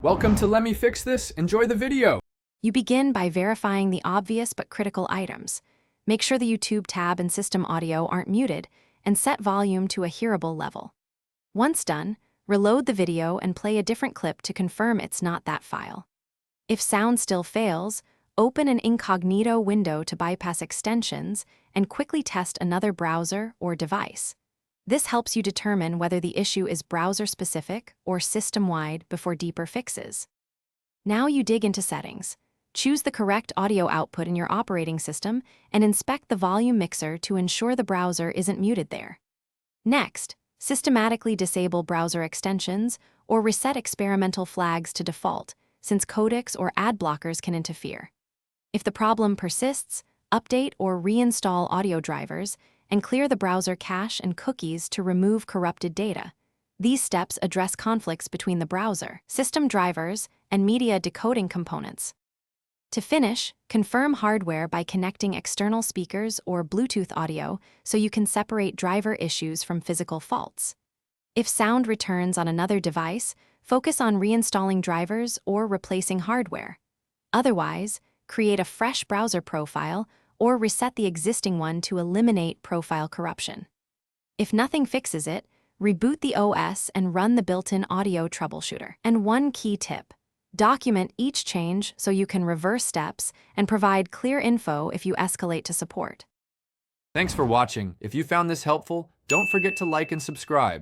Welcome to Let Me Fix This. Enjoy the video. You begin by verifying the obvious but critical items. Make sure the YouTube tab and system audio aren't muted, and set volume to a hearable level. Once done, reload the video and play a different clip to confirm it's not that file. If sound still fails, open an incognito window to bypass extensions and quickly test another browser or device. This helps you determine whether the issue is browser-specific or system-wide before deeper fixes. Now you dig into settings. Choose the correct audio output in your operating system and inspect the volume mixer to ensure the browser isn't muted there. Next, systematically disable browser extensions or reset experimental flags to default, since codecs or ad blockers can interfere. If the problem persists, update or reinstall audio drivers and clear the browser cache and cookies to remove corrupted data. These steps address conflicts between the browser, system drivers, and media decoding components. To finish, confirm hardware by connecting external speakers or Bluetooth audio so you can separate driver issues from physical faults. If sound returns on another device, focus on reinstalling drivers or replacing hardware. Otherwise, create a fresh browser profile or reset the existing one to eliminate profile corruption. If nothing fixes it, reboot the OS and run the built-in audio troubleshooter. And one key tip: document each change so you can reverse steps and provide clear info if you escalate to support. Thanks for watching. If you found this helpful, don't forget to like and subscribe.